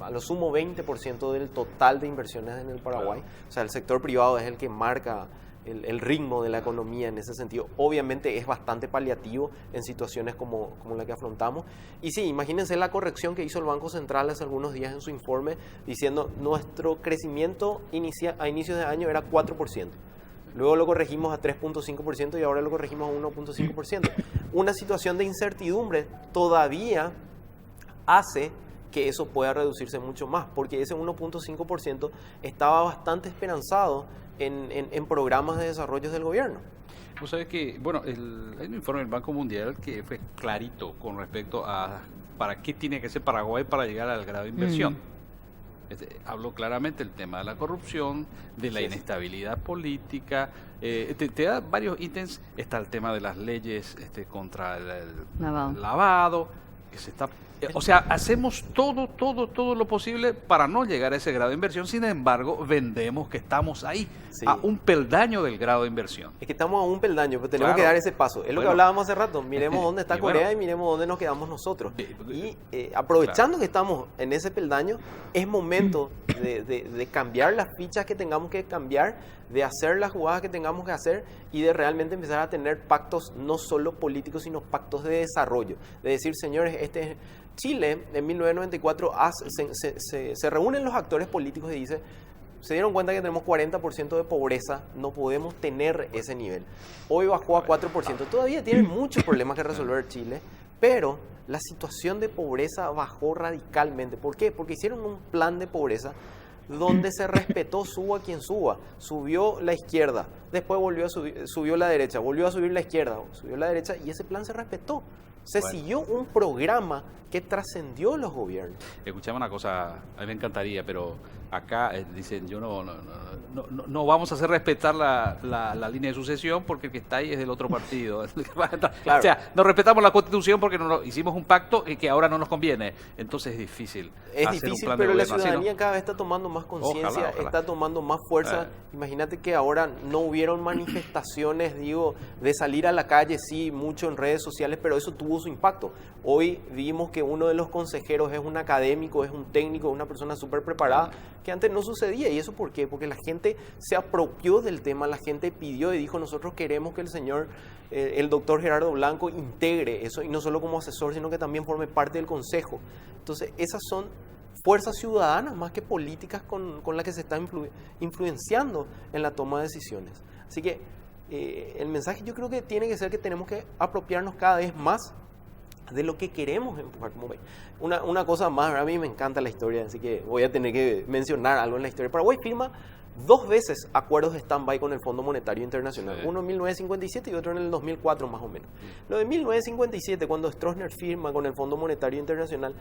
a lo sumo 20% del total de inversiones en el Paraguay. O sea, el sector privado es el que marca el ritmo de la economía en ese sentido. Obviamente es bastante paliativo en situaciones como la que afrontamos. Y sí, imagínense la corrección que hizo el Banco Central hace algunos días en su informe, diciendo nuestro crecimiento a inicios de año era 4%. Luego lo corregimos a 3.5% y ahora lo corregimos a 1.5%. Una situación de incertidumbre todavía hace que eso pueda reducirse mucho más, porque ese 1.5% estaba bastante esperanzado en programas de desarrollo del gobierno. Vos sabés que, bueno, hay un informe del Banco Mundial que fue clarito con respecto a para qué tiene que ser Paraguay para llegar al grado de inversión. Habló claramente el tema de la corrupción, de la inestabilidad política, te da varios ítems. Está el tema de las leyes contra el lavado, que se está... O sea, hacemos todo lo posible para no llegar a ese grado de inversión. Sin embargo, vendemos que estamos ahí, a un peldaño del grado de inversión. Es que estamos a un peldaño, pero tenemos que dar ese paso. Es lo que hablábamos hace rato. Miremos dónde está Corea y miremos dónde nos quedamos nosotros. Y aprovechando que estamos en ese peldaño, es momento de cambiar las fichas que tengamos que cambiar, de hacer las jugadas que tengamos que hacer y de realmente empezar a tener pactos no solo políticos, sino pactos de desarrollo. De decir, señores, Chile en 1994 se reúnen los actores políticos y dicen, se dieron cuenta que tenemos 40% de pobreza, no podemos tener ese nivel. Hoy bajó a 4%. Todavía tienen muchos problemas que resolver Chile, pero la situación de pobreza bajó radicalmente. ¿Por qué? Porque hicieron un plan de pobreza donde se respetó suba quien suba. Subió la izquierda, después volvió a subir, subió la derecha, volvió a subir la izquierda, subió la derecha y ese plan se respetó. Se siguió un programa que trascendió los gobiernos. Escuchame una cosa, a mí me encantaría, pero acá dicen, yo no vamos a hacer respetar la línea de sucesión porque el que está ahí es del otro partido. Claro. O sea, no respetamos la Constitución porque hicimos un pacto que ahora no nos conviene. Entonces es difícil. Es difícil, pero la ciudadanía cada vez está tomando más conciencia, está tomando más fuerza. Imagínate que ahora no hubieron manifestaciones, de salir a la calle, sí, mucho en redes sociales, pero eso tuvo su impacto. Hoy vimos que uno de los consejeros es un académico, es un técnico, es una persona súper preparada, que antes no sucedía. ¿Y eso por qué? Porque la gente se apropió del tema, la gente pidió y dijo, nosotros queremos que el señor, el doctor Gerardo Blanco, integre eso, y no solo como asesor, sino que también forme parte del consejo. Entonces, esas son fuerzas ciudadanas más que políticas con las que se está influenciando en la toma de decisiones. Así que el mensaje yo creo que tiene que ser que tenemos que apropiarnos cada vez más de lo que queremos empujar como país. Una cosa más, a mí me encanta la historia, así que voy a tener que mencionar algo en la historia. Paraguay firma 2 veces acuerdos de stand-by con el Fondo Monetario Internacional, uno en 1957 y otro en el 2004 más o menos. Lo de 1957, cuando Stroessner firma con el Fondo Monetario Internacional,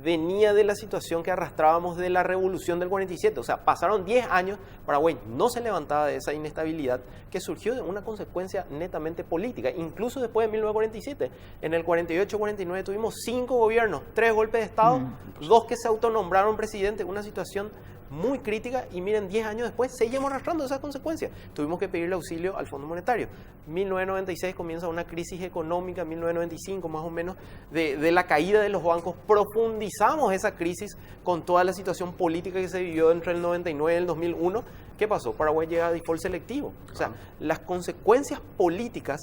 venía de la situación que arrastrábamos de la revolución del 47, o sea, pasaron 10 años, Paraguay no se levantaba de esa inestabilidad que surgió de una consecuencia netamente política, incluso después de 1947, en el 48-49 tuvimos 5 gobiernos, 3 golpes de Estado, 2 que se autonombraron presidente, una situación muy crítica y miren, 10 años después seguimos arrastrando esas consecuencias. Tuvimos que pedirle auxilio al Fondo Monetario. 1996 comienza una crisis económica, 1995 más o menos, de la caída de los bancos. Profundizamos esa crisis con toda la situación política que se vivió entre el 99 y el 2001. ¿Qué pasó? Paraguay llega a default selectivo. O sea, las consecuencias políticas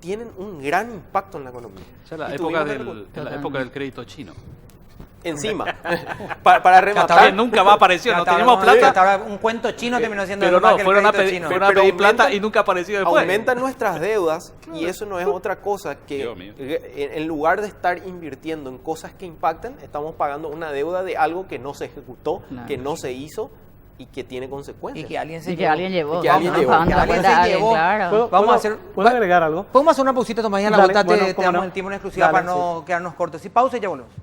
tienen un gran impacto en la economía. O sea, la época del crédito chino. Encima, para rematar. Nunca va a aparecer, no teníamos plata. Hasta ahora un cuento chino terminó siendo pero más no, que el fueron a crédito pedir, chino. fueron a pedir plata y nunca apareció después. Aumentan nuestras deudas y eso no es otra cosa que en lugar de estar invirtiendo en cosas que impactan, estamos pagando una deuda de algo que no se ejecutó, que no se hizo y que tiene consecuencias. Y que alguien se Y que alguien llevó. Y que alguien llevó. Pagando Que la alguien cuenta de se alguien, llevó. claro. Vamos a hacer... ¿Puedo agregar algo? Podemos hacer una pausita, Tomás, y a la Dale, vuelta bueno, te cómo damos no. el tiempo en exclusiva Dale, para no quedarnos cortos. Y pausa y ya volvemos.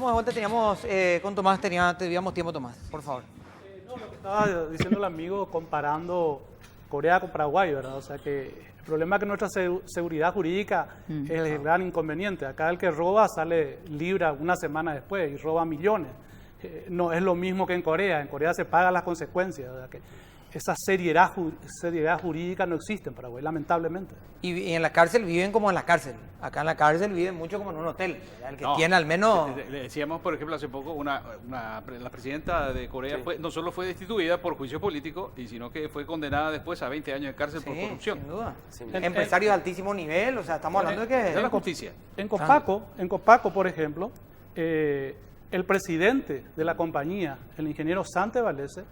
estamos de vuelta, teníamos con Tomás, teníamos tiempo, Tomás, por favor. No, lo que estaba diciendo el amigo comparando Corea con Paraguay, ¿verdad? O sea que el problema es que nuestra seguridad jurídica es el gran inconveniente. Acá el que roba sale libre una semana después y roba millones. No es lo mismo que en Corea se pagan las consecuencias, ¿verdad? Que esa seriedad jurídica no existe en Paraguay, lamentablemente. Y en la cárcel viven como en la cárcel. Acá en la cárcel viven mucho como en un hotel. El que tiene al menos... Le decíamos, por ejemplo, hace poco, la presidenta de Corea no solo fue destituida por juicio político, sino que fue condenada después a 20 años de cárcel por corrupción. Sin duda. Empresarios de altísimo nivel, o sea, estamos hablando de que... Es la justicia. En Copaco, por ejemplo, el presidente de la compañía, el ingeniero Sante Valese,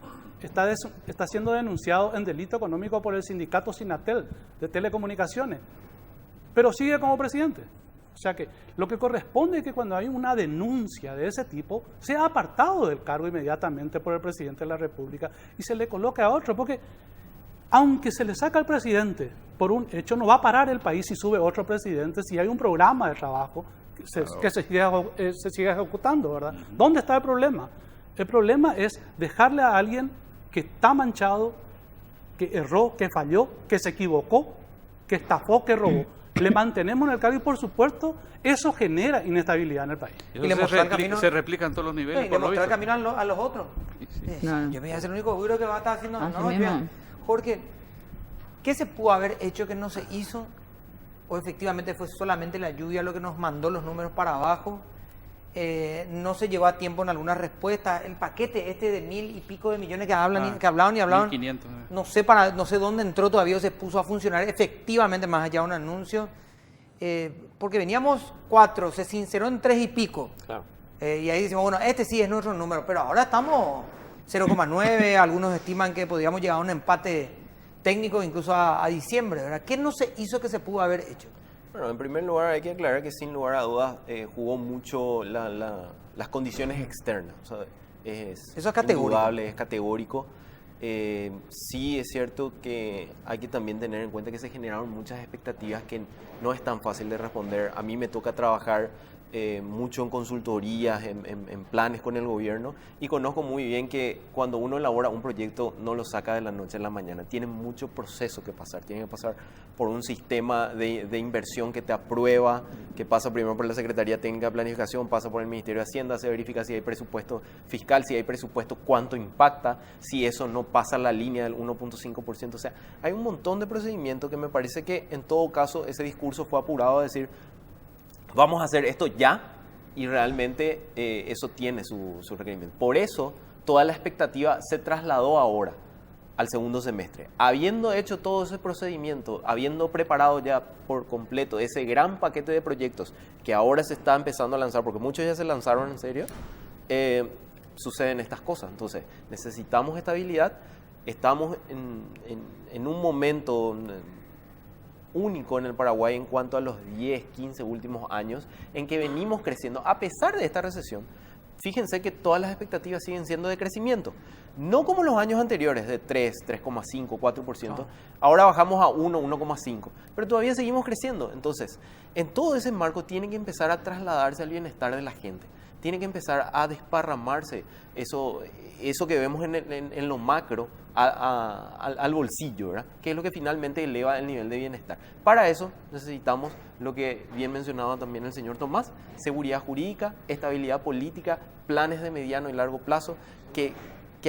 está siendo denunciado en delito económico por el sindicato Sinatel de telecomunicaciones, pero sigue como presidente. O sea que lo que corresponde es que cuando hay una denuncia de ese tipo, sea apartado del cargo inmediatamente por el presidente de la República y se le coloque a otro, porque aunque se le saca al presidente por un hecho, no va a parar el país si sube otro presidente, si hay un programa de trabajo que se siga ejecutando, ¿verdad? ¿Dónde está el problema? El problema es dejarle a alguien que está manchado, que erró, que falló, que se equivocó, que estafó, que robó. Le mantenemos en el cargo y, por supuesto, eso genera inestabilidad en el país. Y le se replica en todos los niveles. Y le mostró el camino a los otros. No. Yo me voy a ser el único gurú que va a estar haciendo... Así no, mismo. Jorge, ¿qué se pudo haber hecho que no se hizo? ¿O efectivamente fue solamente la lluvia lo que nos mandó los números para abajo? No se llevó a tiempo en algunas respuestas. El paquete de 1.000 y pico de millones que hablaban y hablaban. 1.500. No sé dónde entró todavía o se puso a funcionar efectivamente más allá de un anuncio. Porque veníamos 4, se sinceró en 3 y pico. Claro. Y ahí decimos, bueno, este sí es nuestro número, pero ahora estamos 0,9, algunos estiman que podríamos llegar a un empate técnico incluso a diciembre, ¿verdad? ¿Qué no se hizo que se pudo haber hecho? Bueno, en primer lugar hay que aclarar que sin lugar a dudas jugó mucho las condiciones externas. O sea, eso es categórico. Indudable, es categórico. Sí es cierto que hay que también tener en cuenta que se generaron muchas expectativas que no es tan fácil de responder. A mí me toca trabajar mucho en consultorías, en planes con el gobierno, y conozco muy bien que cuando uno elabora un proyecto no lo saca de la noche a la mañana, tiene mucho proceso que pasar, tiene que pasar por un sistema de inversión que te aprueba, que pasa primero por la Secretaría Técnica de Planificación, pasa por el Ministerio de Hacienda, se verifica si hay presupuesto fiscal, si hay presupuesto, cuánto impacta, si eso no pasa la línea del 1.5%, o sea, hay un montón de procedimientos que me parece que en todo caso ese discurso fue apurado a decir vamos a hacer esto ya, y realmente eso tiene su requerimiento. Por eso, toda la expectativa se trasladó ahora al segundo semestre. Habiendo hecho todo ese procedimiento, habiendo preparado ya por completo ese gran paquete de proyectos que ahora se está empezando a lanzar, porque muchos ya se lanzaron en serio, suceden estas cosas. Entonces, necesitamos estabilidad. Estamos en un momento único en el Paraguay en cuanto a los 10, 15 últimos años en que venimos creciendo a pesar de esta recesión. Fíjense que todas las expectativas siguen siendo de crecimiento, no como los años anteriores de 3, 3,5, 4%, ahora bajamos a 1, 1,5, pero todavía seguimos creciendo. Entonces, en todo ese marco tiene que empezar a trasladarse al bienestar de la gente, tiene que empezar a desparramarse eso que vemos en lo macro al bolsillo, ¿verdad? Que es lo que finalmente eleva el nivel de bienestar. Para eso necesitamos lo que bien mencionaba también el señor Tomás: seguridad jurídica, estabilidad política, planes de mediano y largo plazo que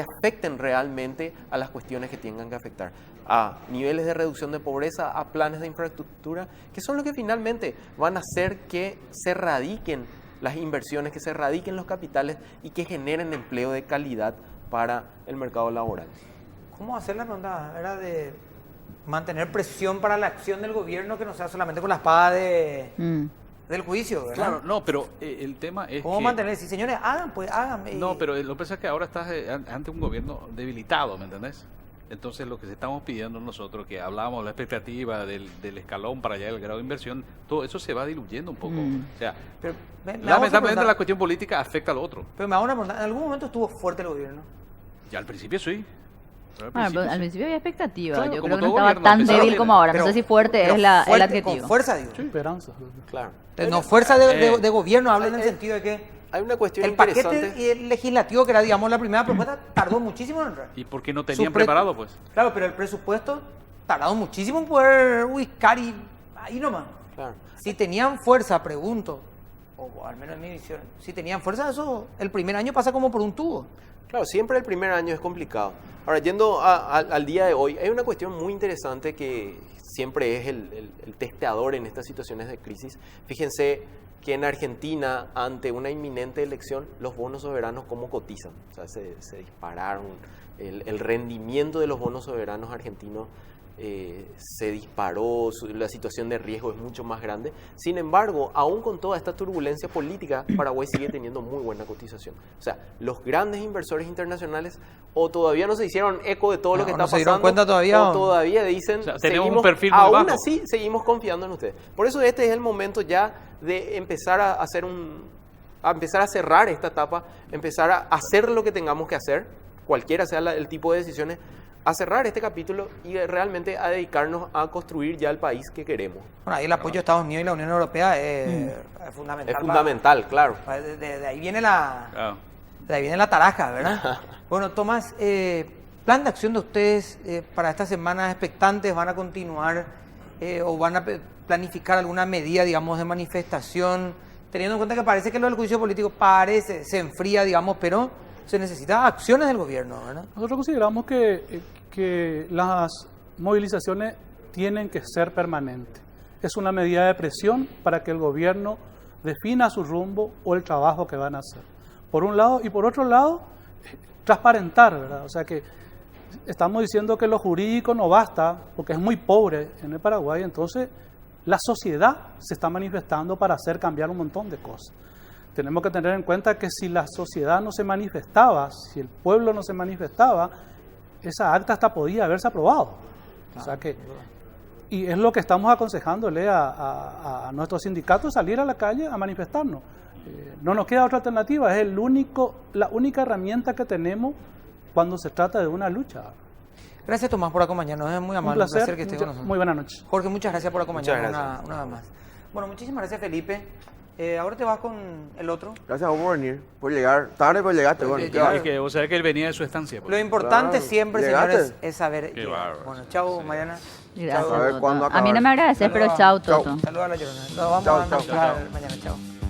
afecten realmente a las cuestiones que tengan que afectar, a niveles de reducción de pobreza, a planes de infraestructura, que son los que finalmente van a hacer que se radiquen las inversiones, que se radiquen los capitales y que generen empleo de calidad para el mercado laboral. ¿Cómo hacer la ronda? Era de mantener presión para la acción del gobierno, que no sea solamente con la espada del juicio, ¿verdad? Claro, no, pero el tema es ¿cómo que... mantener? Si señores, hagan, pues hagan. No, pero lo que pasa es que ahora estás ante un gobierno debilitado, ¿me entendés? Entonces lo que estamos pidiendo nosotros, que hablábamos de la expectativa del escalón para allá, del grado de inversión, todo eso se va diluyendo un poco. O sea, pero, lamentablemente la cuestión política afecta al otro. Pero me hago una pregunta: ¿en algún momento estuvo fuerte el gobierno? Ya al principio sí. Al principio había expectativa. Claro, yo como creo que no todo estaba gobierno, tan empezaba débil bien, como ahora. pero- No sé si fuerte pero es el fuerte, adjetivo. con fuerza, digo. Esperanza. Claro. No fuerza de gobierno, habla en el sentido de que Hay una cuestión El interesante. paquete legislativo, que era, digamos, la primera propuesta, tardó muchísimo en entrar. ¿Y por qué no Su tenían preparado, pues? Claro, pero el presupuesto tardado muchísimo en poder ubicar y ahí nomás. Claro. Si tenían fuerza, pregunto, o al menos en mi visión, si tenían fuerza, eso el primer año pasa como por un tubo. Claro, siempre el primer año es complicado. Ahora, yendo al día de hoy, hay una cuestión muy interesante que siempre es el testeador en estas situaciones de crisis. Fíjense que en Argentina, ante una inminente elección, los bonos soberanos cómo cotizan. O sea, se dispararon. El rendimiento de los bonos soberanos argentinos se disparó, la situación de riesgo es mucho más grande. Sin embargo, aún con toda esta turbulencia política, Paraguay sigue teniendo muy buena cotización. O sea, los grandes inversores internacionales o todavía no se hicieron eco de todo lo que está ¿no se dieron pasando, cuenta todavía? o todavía dicen, O sea, tenemos un perfil muy aún bajo. así seguimos confiando en ustedes. Por eso este es el momento ya de empezar a hacer empezar a cerrar esta etapa, empezar a hacer lo que tengamos que hacer, cualquiera sea el tipo de decisiones, a cerrar este capítulo y realmente a dedicarnos a construir ya el país que queremos. Bueno, ahí el apoyo de Estados Unidos y la Unión Europea es fundamental. Es fundamental, claro. De ahí viene Claro. de ahí viene la taraja, ¿verdad? Bueno, Tomás, plan de acción de ustedes para estas semanas expectantes, ¿van a continuar o van a planificar alguna medida, digamos, de manifestación, teniendo en cuenta que parece que lo del juicio político se enfría, digamos, pero se necesitan acciones del gobierno, ¿verdad? Nosotros consideramos que las movilizaciones tienen que ser permanentes. Es una medida de presión para que el gobierno defina su rumbo o el trabajo que van a hacer. Por un lado, y por otro lado, transparentar, ¿verdad? O sea que estamos diciendo que lo jurídico no basta, porque es muy pobre en el Paraguay, entonces la sociedad se está manifestando para hacer cambiar un montón de cosas. Tenemos que tener en cuenta que si la sociedad no se manifestaba, si el pueblo no se manifestaba, esa acta hasta podía haberse aprobado. O sea que, y es lo que estamos aconsejándole a nuestros sindicatos, salir a la calle a manifestarnos. No nos queda otra alternativa, es la única herramienta que tenemos cuando se trata de una lucha. Gracias, Tomás, por acompañarnos. Es muy amable, Un placer, que estés con nosotros. muy buenas noches. Jorge, muchas gracias por acompañarnos Muchas gracias. una vez más. Bueno, muchísimas gracias, Felipe. Ahora te vas con el otro. Gracias a vos por venir, por llegar. Tarde, pero llegaste. Bueno, ¿qué Es va? que vos sabés que él venía de su estancia. pues. Lo importante Claro, siempre, llegaste. señores, es saber Qué llegar. bárbaro. Bueno, chao, Sí. Mariana. Gracias, A ver Toto. cuándo A mí no acabar. me agradeces, pero chao, Toto. Saludos a la Llorona. Nos vamos Chao, a chao, encontrar chao. mañana. Chao.